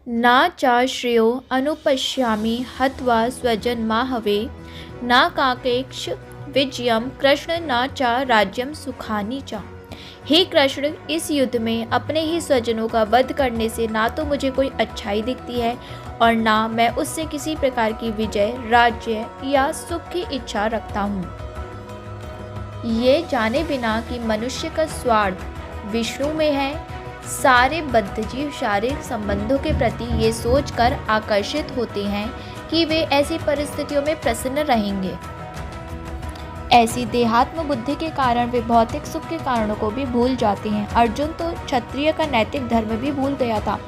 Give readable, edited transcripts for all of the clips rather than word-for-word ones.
ना चा श्रेयो अनुपश्यामि हत्वा स्वजन्माहवे ना काकेक्ष विजयम कृष्ण ना चा राज्यम सुखानी चा। हे कृष्ण, इस युद्ध में अपने ही स्वजनों का वध करने से ना तो मुझे कोई अच्छाई दिखती है और ना मैं उससे किसी प्रकार की विजय, राज्य या सुख की इच्छा रखता हूँ। ये जाने बिना कि मनुष्य का स्वार्थ विष्णु में है, सारे बद्धजीव शारीरिक संबंधों के प्रति ये सोचकर आकर्षित होते हैं कि वे ऐसी परिस्थितियों में प्रसन्न रहेंगे। ऐसी देहात्म बुद्धि के कारण वे भौतिक सुख के कारणों को भी भूल जाते हैं। अर्जुन तो क्षत्रिय का नैतिक धर्म भी भूल गया था।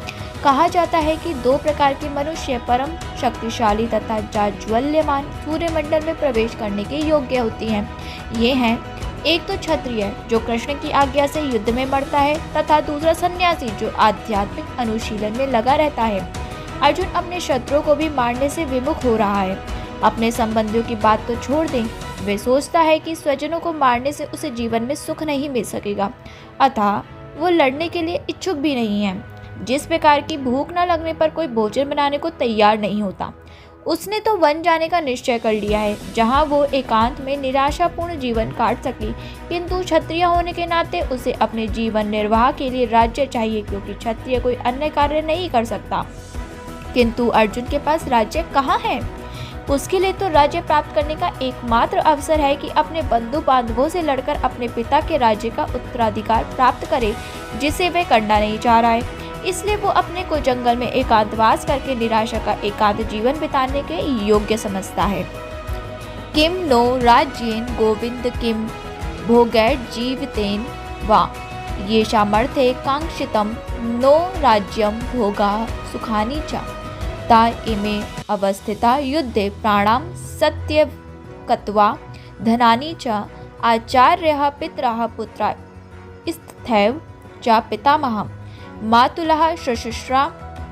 कहा जाता है कि दो प्रकार के मनुष्य परम शक्तिशाली तथा जाज्वल्यमान सूर्यमंडल में प्रवेश करने के योग्य होती हैं। ये हैं, एक तो क्षत्रिय जो कृष्ण की आज्ञा से युद्ध में मरता है तथा दूसरा सन्यासी जो आध्यात्मिक अनुशीलन में लगा रहता है। अर्जुन अपने शत्रुओं को भी मारने से विमुख हो रहा है। अपने संबंधियों की बात तो छोड़ दें, वे सोचता है कि स्वजनों को मारने से उसे जीवन में सुख नहीं मिल सकेगा, अतः वो लड़ने के लिए इच्छुक भी नहीं है। जिस प्रकार की भूख न लगने पर कोई भोजन बनाने को तैयार नहीं होता, उसने तो वन जाने का निश्चय कर लिया है, जहाँ वो एकांत में निराशापूर्ण जीवन काट सके। किंतु क्षत्रिय होने के नाते उसे अपने जीवन निर्वाह के लिए राज्य चाहिए, क्योंकि क्षत्रिय कोई अन्य कार्य नहीं कर सकता। किंतु अर्जुन के पास राज्य कहाँ है? उसके लिए तो राज्य प्राप्त करने का एकमात्र अवसर है कि अपने बंधु बांधवों से लड़कर अपने पिता के राज्य का उत्तराधिकार प्राप्त करे, जिसे वह करना नहीं चाह रहा है। इसलिए वो अपने को जंगल में एकांतवास करके निराशा का एकांत जीवन बिताने के योग्य समझता है। किम नो राज्येन गोविंद किम भोगैर जीवितेन वा ये सामर्थ्य कांक्षितम नो राज्यम भोगा सुखानी चा ता इमे अवस्थिता युद्धे प्राणाम सत्य कत्वा धनानी च आचार्यः पितरः पुत्रा स्थैव च पितामहः मातुलः शुश्रूषा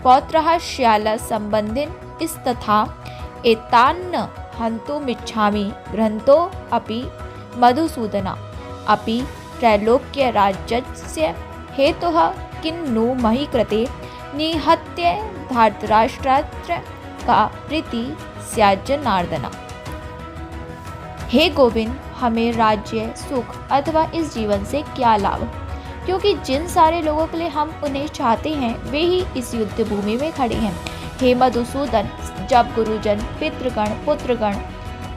पौत्रः श्याला संबंधिन इस्तथा एतान्न हन्तुमिच्छामि ग्रन्थो अपि मधुसूदना अपि त्रैलोक्य राज्यस्य हेतुः किन्नु मही कृते निहत्य धार्तराष्ट्रात्र का प्रीति स्याज्जनार्दना। हे गोविंद, हमें राज्य, सुख अथवा इस जीवन से क्या लाभ, क्योंकि जिन सारे लोगों के लिए हम उन्हें चाहते हैं वे ही इस युद्ध भूमि में खड़े हैं। हे मधुसूदन, जब गुरुजन, पितृगण, पुत्रगण,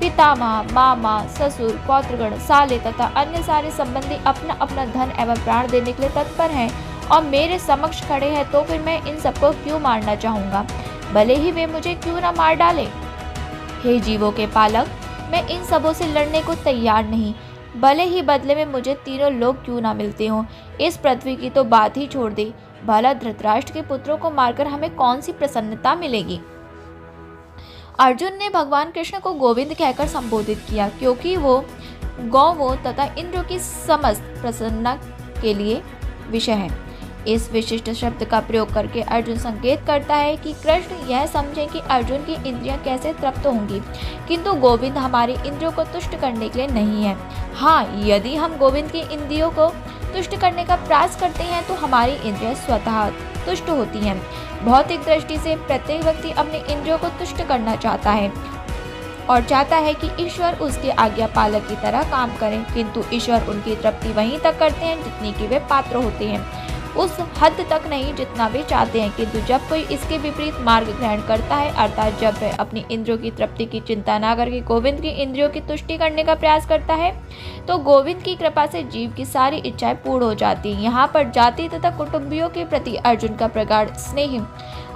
पितामह, मामा, ससुर, पौत्रगण, साले तथा अन्य सारे संबंधी अपना अपना धन एवं प्राण देने के लिए तत्पर हैं और मेरे समक्ष खड़े हैं, तो फिर मैं इन सबको क्यों मारना चाहूँगा, भले ही वे मुझे क्यों न मार डाले। हे जीवों के पालक, मैं इन सबों से लड़ने को तैयार नहीं, भले ही बदले में मुझे तीनों लोग क्यों ना मिलते हों। इस पृथ्वी की तो बात ही छोड़ दे, भला धृतराष्ट्र के पुत्रों को मारकर हमें कौन सी प्रसन्नता मिलेगी। अर्जुन ने भगवान कृष्ण को गोविंद कहकर संबोधित किया, क्योंकि वो गौवों तथा इंद्रों की समस्त प्रसन्नता के लिए विषय है। इस विशिष्ट शब्द का प्रयोग करके अर्जुन संकेत करता है कि कृष्ण यह समझें कि अर्जुन की इंद्रियां कैसे तृप्त होंगी, किंतु गोविंद हमारी इंद्रियों को तुष्ट करने के लिए नहीं है। हाँ, यदि हम गोविंद की इंद्रियों को तुष्ट करने का प्रयास करते हैं तो हमारी इंद्रियां स्वतः तुष्ट होती हैं। भौतिक दृष्टि से प्रत्येक व्यक्ति अपनी इंद्रियों को तुष्ट करना चाहता है और चाहता है कि ईश्वर उसके आज्ञा पालक की तरह काम करें, किंतु ईश्वर उनकी तृप्ति वहीं तक करते हैं जितनी कि वे पात्र होते हैं, उस हद तक नहीं जितना वे चाहते हैं। किंतु जब कोई इसके विपरीत मार्ग ग्रहण करता है, अर्थात जब वह अपनी इंद्रियों की तृप्ति की चिंता न करके गोविंद की इंद्रियों की तुष्टि करने का प्रयास करता है, तो गोविंद की कृपा से जीव की सारी इच्छाएं पूर्ण हो जाती हैं। यहाँ पर जाति तथा कुटुंबियों के प्रति अर्जुन का प्रगाढ़ स्नेह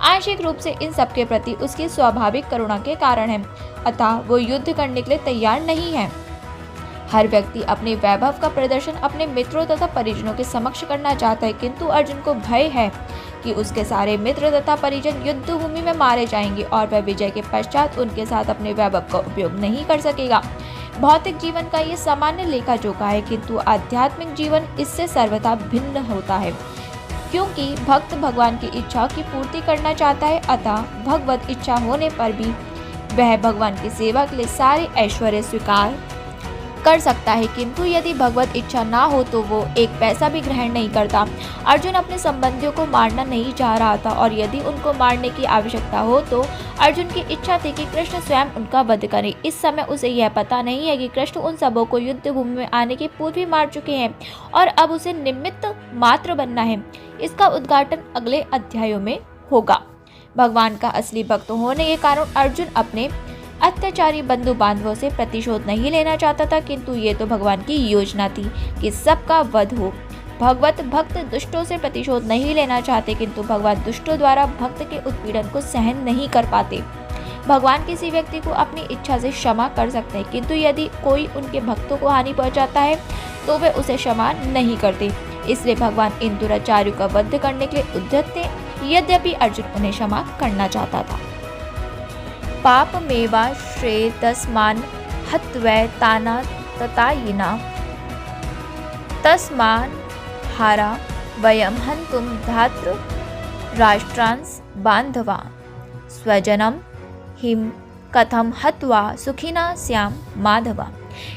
आंशिक रूप से इन सबके प्रति उसकी स्वाभाविक करुणा के कारण है, अतः वो युद्ध करने के लिए तैयार नहीं है। हर व्यक्ति अपने वैभव का प्रदर्शन अपने मित्रों तथा परिजनों के समक्ष करना चाहता है, किंतु अर्जुन को भय है कि उसके सारे मित्र तथा परिजन युद्ध भूमि में मारे जाएंगे और वह विजय के पश्चात उनके साथ अपने वैभव का उपयोग नहीं कर सकेगा। भौतिक जीवन का ये सामान्य लेखा जोखा है, किंतु आध्यात्मिक जीवन इससे सर्वथा भिन्न होता है, क्योंकि भक्त भगवान की इच्छाओं की पूर्ति करना चाहता है, अतः भगवत इच्छा होने पर भी वह भगवान की सेवा के लिए सारे ऐश्वर्य स्वीकार कर सकता है, किंतु यदि भगवत इच्छा ना हो तो वो एक पैसा भी ग्रहण नहीं करता। अर्जुन अपने संबंधियों को मारना नहीं चाह रहा था, और यदि उनको मारने की आवश्यकता हो तो अर्जुन की इच्छा थी कि कृष्ण स्वयं उनका वध करें। इस समय उसे यह पता नहीं है कि कृष्ण उन सबों को युद्ध भूमि में आने के पूर्व ही मार चुके हैं और अब उसे निमित्त मात्र बनना है। इसका उद्घाटन अगले अध्यायों में होगा। भगवान का असली भक्त होने के कारण अर्जुन अपने अत्याचारी बंधु बांधवों से प्रतिशोध नहीं लेना चाहता था, किंतु ये तो भगवान की योजना थी कि सबका वध हो। भगवत भक्त दुष्टों से प्रतिशोध नहीं लेना चाहते, किंतु भगवान दुष्टों द्वारा भक्त के उत्पीड़न को सहन नहीं कर पाते। भगवान किसी व्यक्ति को अपनी इच्छा से क्षमा कर सकते हैं, किंतु यदि कोई उनके भक्तों को हानि पहुंचाता है तो वे उसे क्षमा नहीं करते। इसलिए भगवान इन दुराचारियों का वध करने के लिए उद्यत थे, यद्यपि अर्जुन उन्हें क्षमा करना चाहता था। पापमेवा श्रेतस्मान् हत्वै ताना ततायिना तस्मान् हारा वयं हन्तुं धातृ राष्ट्रांस बांधवा स्वजनम हिम कथम हत्वा सुखिना श्याम माधवा।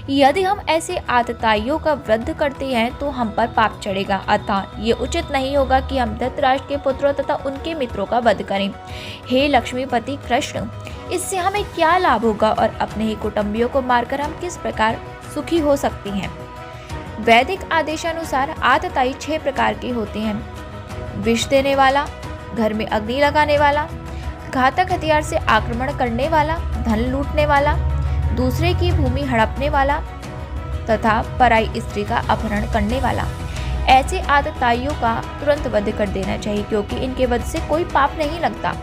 यदि हम ऐसे आतताइयों का वध करते हैं तो हम पर पाप चढ़ेगा, अतः ये उचित नहीं होगा कि हम धृतराष्ट्र के पुत्रों तथा उनके मित्रों का वध करें। हे लक्ष्मीपति कृष्ण, इससे हमें क्या लाभ होगा और अपने ही कुटुंबियों को मारकर हम किस प्रकार सुखी हो सकते हैं। वैदिक आदेशानुसार आतताई 6 प्रकार के होते हैं: विष देने वाला, घर में अग्नि लगाने वाला, घातक हथियार से आक्रमण करने वाला, धन लूटने वाला, दूसरे की भूमि हड़पने वाला तथा पराई स्त्री का अपहरण करने वाला। ऐसे आतताइयों का तुरंत वध कर देना चाहिए, क्योंकि इनके वध से कोई पाप नहीं लगता।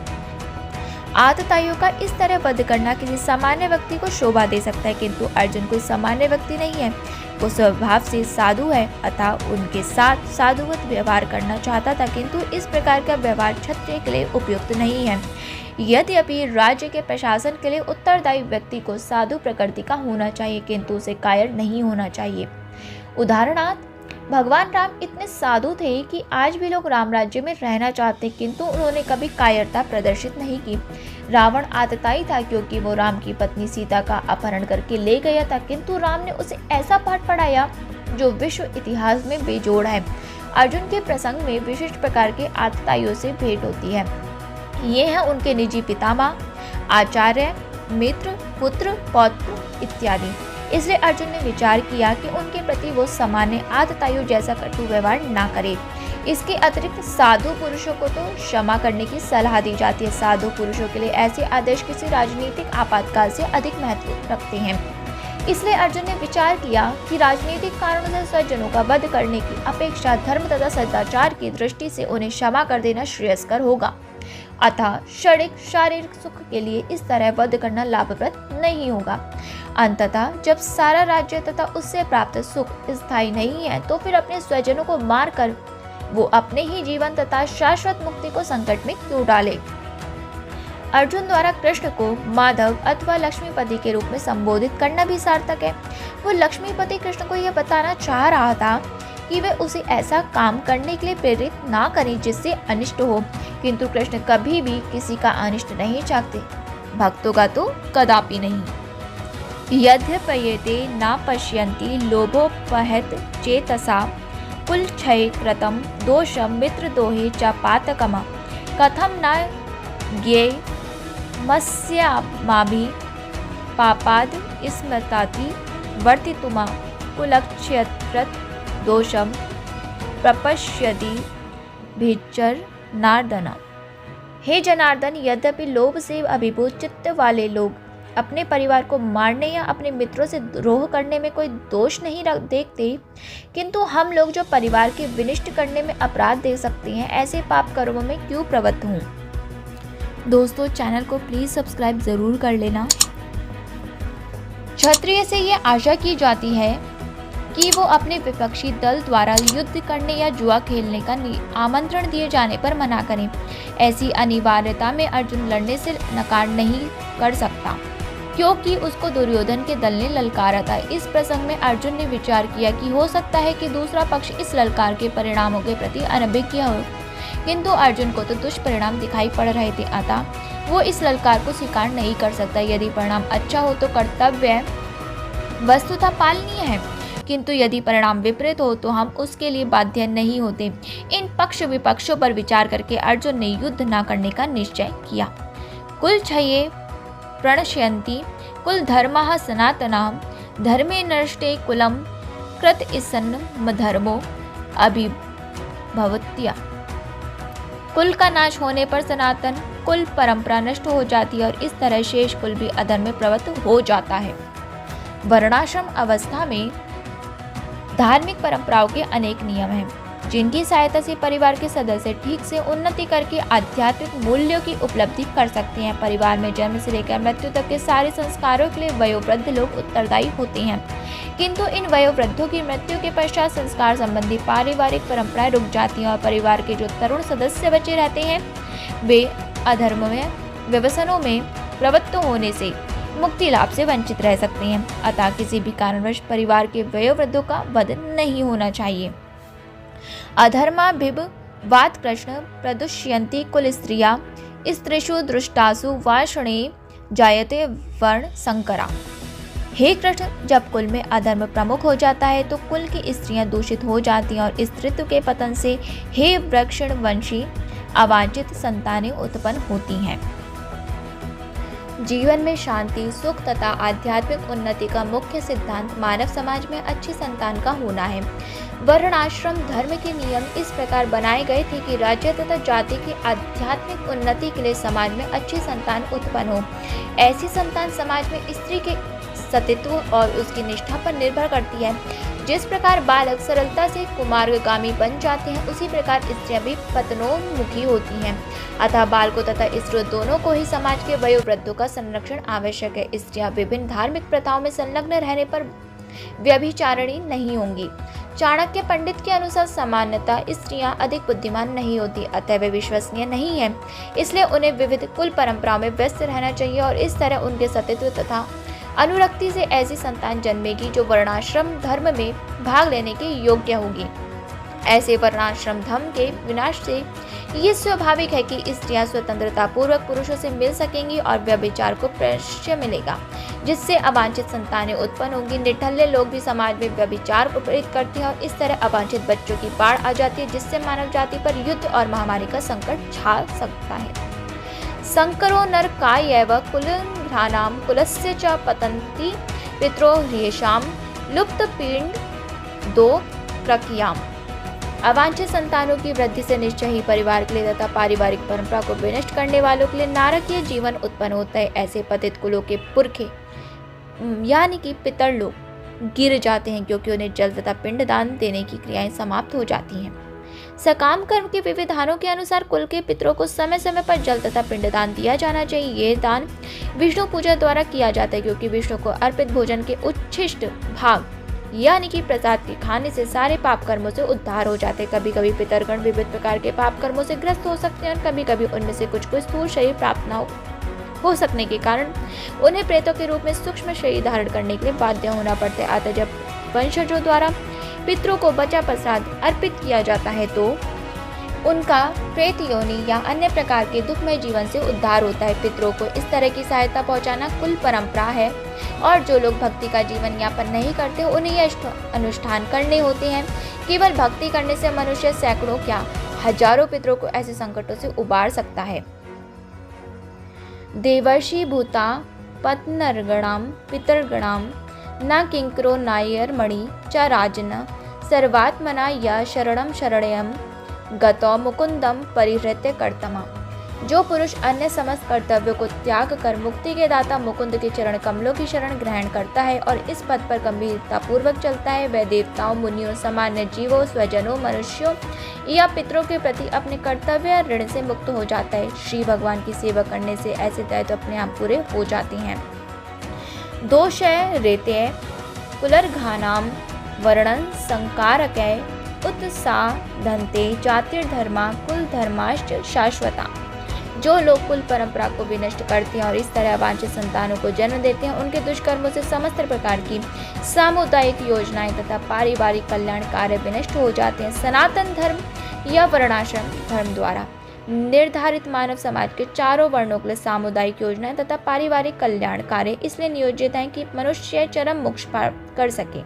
आतताइयों का इस तरह वध करना किसी सामान्य व्यक्ति को शोभा दे सकता है, किंतु अर्जुन कोई सामान्य व्यक्ति नहीं है। वो स्वभाव से साधु है, अतः उनके साथ साधुवत व्यवहार करना चाहता था, किंतु इस प्रकार का व्यवहार क्षत्रिय के लिए उपयुक्त नहीं है। यद्यपि राज्य के प्रशासन के लिए उत्तरदायी व्यक्ति को साधु प्रकृति का होना चाहिए, किंतु उसे कायर नहीं होना चाहिए। उदाहरणार्थ, भगवान राम इतने साधु थे कि आज भी लोग राम राज्य में रहना चाहते, किंतु उन्होंने कभी कायरता प्रदर्शित नहीं की। रावण आतताई था, क्योंकि वो राम की पत्नी सीता का अपहरण करके ले गया था, किंतु राम ने उसे ऐसा पाठ पढ़ाया जो विश्व इतिहास में बेजोड़ है। अर्जुन के प्रसंग में विशिष्ट प्रकार के आतताइयों से भेंट होती है। ये हैं उनके निजी पितामह, आचार्य, मित्र, पुत्र, पौत्र इत्यादि। इसलिए अर्जुन ने विचार किया कि उनके प्रति वो सामान्य आतताइयों जैसा कटु व्यवहार ना करे। इसके अतिरिक्त साधु पुरुषों को तो क्षमा करने की सलाह दी जाती है। साधु पुरुषों के लिए ऐसे आदेश किसी राजनीतिक आपातकाल से अधिक महत्व रखते हैं। इसलिए अर्जुन ने विचार किया कि राजनीतिक कारणों से स्वजनों का वध करने की अपेक्षा धर्म तथा सदाचार की दृष्टि से उन्हें क्षमा कर देना श्रेयस्कर होगा। अतः क्षणिक शारीरिक सुख के लिए इस तरह वध करना लाभप्रद नहीं होगा। अंततः जब सारा राज्य तथा उससे प्राप्त सुख स्थायी नहीं है, तो फिर अपने स्वजनों को मारकर वो अपने ही जीवन तथा शाश्वत मुक्ति को संकट में क्यों डाले। अर्जुन द्वारा कृष्ण को माधव अथवा लक्ष्मीपति के रूप में संबोधित करना भी सार्थक है। वो लक्ष्मीपति कृष्ण को यह बताना चाह रहा था कि वे उसे ऐसा काम करने के लिए प्रेरित ना करें जिससे अनिष्ट हो, किंतु कृष्ण कभी भी किसी का अनिष्ट नहीं चाहते, भक्तों का तो कदापि नहीं। यद्यपयेते न पश्यन्ति लोभोपहत चेतसा कुलक्षय कृतं दोषं मित्रद्रोहे च पातकम् कथं न ज्ञेयमस्यामाभि पापाद् स्मृताति वर्तितुमा कुलक्षयकृत दोषम प्रपश्यति भिजनार्दन। हे जनार्दन, यद्यपि लोभ से अभिभूत चित्त वाले लोग अपने परिवार को मारने या अपने मित्रों से द्रोह करने में कोई दोष नहीं देखते, किंतु हम लोग जो परिवार के विनिष्ट करने में अपराध देख सकते हैं, ऐसे पाप कर्मों में क्यों प्रवृत्त हूँ। दोस्तों, चैनल को प्लीज सब्सक्राइब जरूर कर लेना। क्षत्रिय से ये आशा की जाती है कि वो अपने विपक्षी दल द्वारा युद्ध करने या जुआ खेलने का आमंत्रण दिए जाने पर मना करें। ऐसी अनिवार्यता में अर्जुन लड़ने से नकार नहीं कर सकता, क्योंकि उसको दुर्योधन के दल ने ललकारा था। इस प्रसंग में अर्जुन ने विचार किया कि हो सकता है कि दूसरा पक्ष इस ललकार के परिणामों के प्रति अनभिज्ञ हो, किंतु अर्जुन को तो दुष्परिणाम दिखाई पड़ रहे थे, अतः वो इस ललकार को स्वीकार नहीं कर सकता। यदि परिणाम अच्छा हो तो कर्तव्य वस्तुतः पालनीय है, किंतु यदि परिणाम विपरीत हो तो हम उसके लिए बाध्य नहीं होते। इन पक्ष विपक्षों पर विचार करके अर्जुन ने युद्ध न करने का निश्चय किया। कुल क्षये प्रणश्यन्ति कुल धर्मः सनातनः धर्मे नष्टे कुलम कृत ईसन्न धर्मो अभिभवत्या। कुल का नाश होने पर सनातन कुल परंपरा नष्ट हो जाती है और इस तरह शेष कुल भी अधर्म में प्रवृत्त हो जाता है। वर्णाश्रम अवस्था में धार्मिक परंपराओं के अनेक नियम हैं, जिनकी सहायता से परिवार के सदस्य ठीक से उन्नति करके आध्यात्मिक मूल्यों की उपलब्धि कर सकते हैं। परिवार में जन्म से लेकर मृत्यु तक के सारे संस्कारों के लिए वयोवृद्ध लोग उत्तरदायी होते हैं, किंतु इन वयोवृद्धों की मृत्यु के पश्चात संस्कार संबंधी पारिवारिक परंपराएं रुक जाती हैं और परिवार के जो तरुण सदस्य बचे रहते हैं वे अधर्म में व्यसनों में प्रवृत्त होने से मुक्ति लाभ से वंचित रह सकते हैं। अतः किसी भी कारणवश परिवार के वयोवृद्धों का वध नहीं होना चाहिए। अधर्माभिभवात् कृष्ण प्रदुष्यन्ति कुल स्त्रिया स्त्रीषु दृष्टासु वाषणे जायते वर्ण संकरा। हे कृष्ण, जब कुल में अधर्म प्रमुख हो जाता है तो कुल की स्त्रियां दूषित हो जाती हैं और स्त्रीत्व के पतन से हे वृक्षणवंशी अवांछित संतानें उत्पन्न होती हैं। जीवन में शांति, सुख तथा आध्यात्मिक उन्नति का मुख्य सिद्धांत मानव समाज में अच्छी संतान का होना है। वर्णाश्रम धर्म के नियम इस प्रकार बनाए गए थे कि राज्य तथा जाति की आध्यात्मिक उन्नति के लिए समाज में अच्छी संतान उत्पन्न हो। ऐसी संतान समाज में स्त्री के सतीत्व और उसकी निष्ठा पर निर्भर करती है। जिस प्रकार बालक सरलता से कुमार्गामी बन जाते हैं, उसी प्रकार स्त्रियां भी पतनोन्मुखी होती हैं। अतः बालकों तथा स्त्रियों दोनों को ही समाज के वयोवृद्धों का संरक्षण आवश्यक है। स्त्रियां विभिन्न धार्मिक प्रथाओं में संलग्न रहने पर व्यभिचारिणी नहीं होंगी। चाणक्य पंडित के अनुसार सामान्यतः स्त्रियां अधिक बुद्धिमान नहीं होती, अतः वे विश्वसनीय नहीं है, इसलिए उन्हें विविध कुल परंपराओं में व्यस्त रहना चाहिए और इस तरह उनके सतीत्व तथा अनुरक्ति से ऐसी संतान जन्मेगी जो वर्णाश्रम धर्म में भाग लेने के योग्य होगी। ऐसे वर्णाश्रम धर्म के विनाश से ये स्वाभाविक है कि स्त्रियां स्वतंत्रता पूर्वक पुरुषों से मिल सकेंगी और व्यभिचार को प्रश्रय मिलेगा, जिससे अवांछित संतानें उत्पन्न होंगी। निठल्ले लोग भी समाज में व्यभिचार को प्रेरित करते हैं और इस तरह अवांछित बच्चों की बाढ़ आ जाती है, जिससे मानव जाति पर युद्ध और महामारी का संकट छा सकता है। संकरो नरकायैव कुलघ्राणां कुलस्य च पतन्ति पितरो ह्येषां लुप्तपिंड दो प्रक्रियाम्। अवांछित संतानों की वृद्धि से निश्चय ही परिवार के लिए तथा पारिवारिक परंपरा को विनष्ट करने वालों के लिए नारकीय जीवन उत्पन्न होता है। ऐसे पतित कुलों के पुरखे यानी कि पितर लोग गिर जाते हैं, क्योंकि उन्हें जल तथा पिंडदान देने की क्रियाएं समाप्त हो जाती हैं। सकाम कर्म के विविधानों के अनुसार कुल के पितरों को समय समय पर जल तथा पिंडदान दिया जाना चाहिए। ये दान विष्णु पूजा द्वारा किया जाता है, क्योंकि विष्णु को अर्पित भोजन के उच्छिष्ट भाग यानी कि प्रसाद के खाने से सारे पाप कर्मों से उद्धार हो जाते हैं। कभी कभी पितरगण विविध प्रकार के पाप कर्मों से ग्रस्त हो सकते हैं और कभी कभी उनमें से कुछ को स्थूल शरीर प्राप्त न हो सकने के कारण उन्हें प्रेतों के रूप में सूक्ष्म शरीर धारण करने के लिए बाध्य होना पड़ता है। अतः जब वंशजों द्वारा पितरों को बचा प्रसाद अर्पित किया जाता है तो उनका प्रेत योनि या अन्य प्रकार के दुखमय जीवन से उद्धार होता है। पितरों को इस तरह की सहायता पहुंचाना कुल परंपरा है और जो लोग भक्ति का जीवन यापन नहीं करते उन्हें यह अनुष्ठान करने होते हैं। केवल भक्ति करने से मनुष्य सैकड़ों क्या हजारों पितरों को ऐसे संकटों से उबार सकता है। देवर्षि भूता पत्नर्गणाम पितरगणाम न किंकरो नायर्मणि च राजन सर्वात्मना या शरणम शरणयम गतौ मुकुंदम परिहृत्य कर्तमा। जो पुरुष अन्य समस्त कर्तव्यों को त्याग कर मुक्ति के दाता मुकुंद के चरण कमलों की शरण ग्रहण करता है और इस पद पर गंभीरता पूर्वक चलता है, वह देवताओं, मुनियों, सामान्य जीवों, स्वजनों, मनुष्यों या पितरों के प्रति अपने कर्तव्य या ऋण से मुक्त हो जाता है। श्री भगवान की सेवा करने से ऐसे दायित्व अपने आप पूरे हो जाते हैं। दोषय रेत्य कुलर्घानाम वर्णन संकारकय उत्साधन्ते जातिर्धर्मा कुल धर्माश्च शाश्वता। जो लोग कुल परंपरा को विनष्ट करते हैं और इस तरह वांछित संतानों को जन्म देते हैं, उनके दुष्कर्मों से समस्त प्रकार की सामुदायिक योजनाएं तथा पारिवारिक कल्याण कार्य विनष्ट हो जाते हैं। सनातन धर्म या वर्णाश्रम धर्म द्वारा निर्धारित मानव समाज के चारों वर्णों के लिए सामुदायिक योजनाएं तथा पारिवारिक कल्याण कार्य इसलिए नियोजित हैं कि मनुष्य चरम मोक्ष प्राप्त कर सके।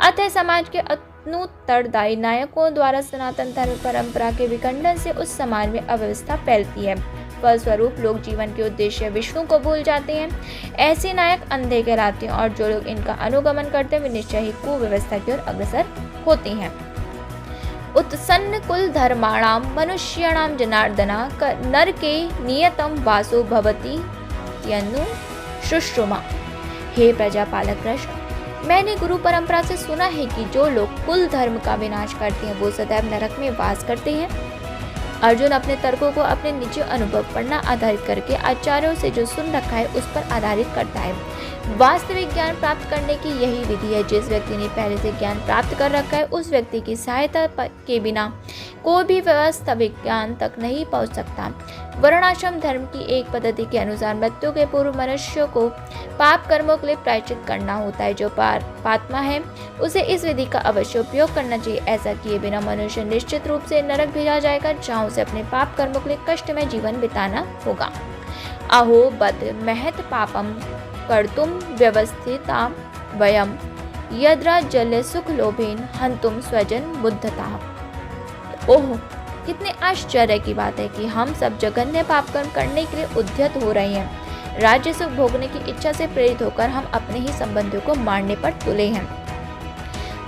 अतः समाज के अनुत्तरदायी नायकों द्वारा सनातन धर्म परंपरा के विखंडन से उस समाज में अव्यवस्था फैलती है। फलस्वरूप लोग जीवन के उद्देश्य विष्णु को भूल जाते हैं। ऐसे नायक अंधे कहलाते हैं और जो लोग इनका अनुगमन करते हैं वे निश्चय ही कुव्यवस्था की ओर अग्रसर होते हैं। उत्सन्न कुल धर्माणाम मनुष्याणाम जनार्दना नरके नियतम वासो भवति यनु शुश्रुमा। हे प्रजापालक कृष्ण, मैंने गुरु परंपरा से सुना है कि जो लोग कुल धर्म का विनाश करते हैं वो सदैव नरक में वास करते हैं। अर्जुन अपने तर्कों को अपने निजी अनुभव पर न आधारित करके आचार्यों से जो सुन रखा है उस पर आधारित करता है। वास्तविक ज्ञान प्राप्त करने की यही विधि है। जिस व्यक्ति ने पहले से ज्ञान प्राप्त कर रखा है उस व्यक्ति की सहायता के बिना कोई भी वास्तविक ज्ञान तक नहीं पहुंच सकता। वर्णाश्रम धर्म की एक पद्धति के अनुसार मृत्यु के पूर्व मनुष्य को पाप कर्मों के लिए प्रायश्चित करना होता है। जो पापात्मा है उसे इस विधि का अवश्य उपयोग करना चाहिए। ऐसा किए बिना मनुष्य निश्चित रूप से नरक भेजा जाएगा, जहाँ उसे अपने पाप कर्मों के लिए कष्टमय जीवन बिताना होगा। अहो बद महत पापम कर्तुम व्यवस्थिता वयम यद्रा जल सुख लोभेन हंतुम स्वजन बुद्धता। ओह, कितने आश्चर्य की बात है कि हम सब जघन्य पाप कर्म करने के लिए उद्यत हो रहे हैं। राज्य सुख भोगने की इच्छा से प्रेरित होकर हम अपने ही संबंधियों को मारने पर तुले हैं।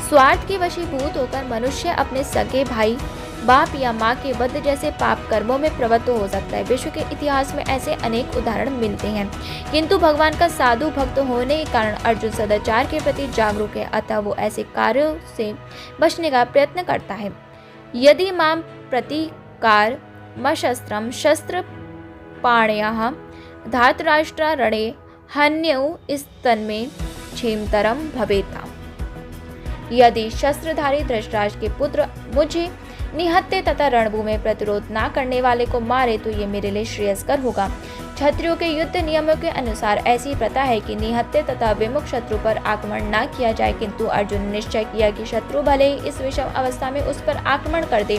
स्वार्थ के वशीभूत होकर मनुष्य अपने सगे भाई, बाप या माँ के वध जैसे पाप कर्मों में प्रवृत्त हो सकता है। विश्व के इतिहास में ऐसे अनेक उदाहरण मिलते हैं, किंतु भगवान का साधु भक्त होने के कारण अर्जुन सदाचार के प्रति जागरूक है, अतः वो ऐसे कार्यों से बचने का प्रयत्न करता है। यदि मां प्रतिकार मशस्त्रम शस्त्र पाणयः धातराष्ट्र रणे हन्यौ स्तन्मे क्षेमतरम भवेता। यदि शस्त्रधारी धृतराष्ट्र के पुत्र मुझे निहत्ते तथा रणभूमि में प्रतिरोध न करने वाले को मारे तो ये मेरे लिए श्रेयस्कर होगा। क्षत्रियों के युद्ध नियमों के अनुसार ऐसी प्रथा है कि निहत्ते तथा विमुख शत्रु पर आक्रमण न किया जाए, किंतु अर्जुन ने निश्चय किया कि शत्रु भले ही इस विषम अवस्था में उस पर आक्रमण कर दे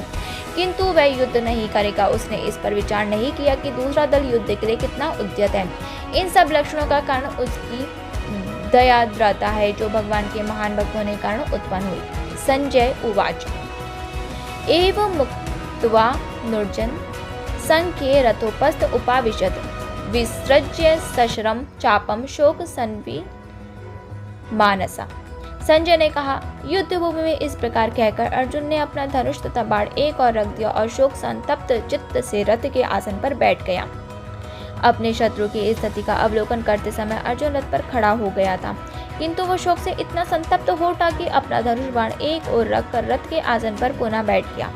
किंतु वह युद्ध नहीं करेगा। उसने इस पर विचार नहीं किया कि दूसरा दल युद्ध के लिए कितना उद्यत है। इन सब लक्षणों का कारण उसकी दयाद्रता है जो भगवान के महान भक्त होने के कारण उत्पन्न हुई। संजय उवाच एवं मुक्त्वा नृर्जन संख्ये रथोपस्थ उपाविशत विसृज्य सशरम चापम शोक सन्वी मानसा। संजय ने कहा, युद्ध भूमि में इस प्रकार कहकर अर्जुन ने अपना धनुष तथा बाण एक और रख दिया और शोक संतप्त चित्त से रथ के आसन पर बैठ गया। अपने शत्रु की इस स्थिति का अवलोकन करते समय अर्जुन रथ पर खड़ा हो गया था, किंतु वो शोक से इतना संतप्त हो उठा कि अपना धनुष बाण एक ओर रखकर रथ के आसन पर पुनः बैठ गया।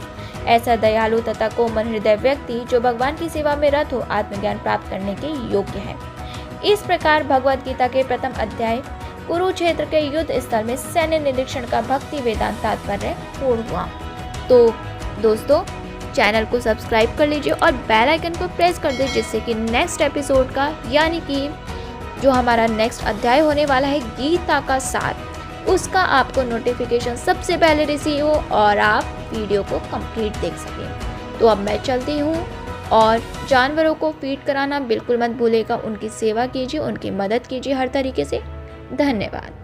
ऐसा दयालु तथा कोमल हृदय व्यक्ति जो भगवान की सेवा में रत हो आत्मज्ञान प्राप्त करने के योग्य है। इस प्रकार भगवद गीता के प्रथम अध्याय कुरुक्षेत्र के युद्ध स्थल में सैन्य निरीक्षण का भक्ति वेदांत तात्पर्य पूर्ण हुआ। तो दोस्तों, चैनल को सब्सक्राइब कर लीजिए और बेल आइकन को प्रेस कर दीजिए, जिससे कि नेक्स्ट एपिसोड का यानी कि जो हमारा नेक्स्ट अध्याय होने वाला है गीता का सार, उसका आपको नोटिफिकेशन सबसे पहले रिसीव हो और आप वीडियो को कंप्लीट देख सकें। तो अब मैं चलती हूँ और जानवरों को फीड कराना बिल्कुल मत भूलिएगा। उनकी सेवा कीजिए, उनकी मदद कीजिए हर तरीके से। धन्यवाद।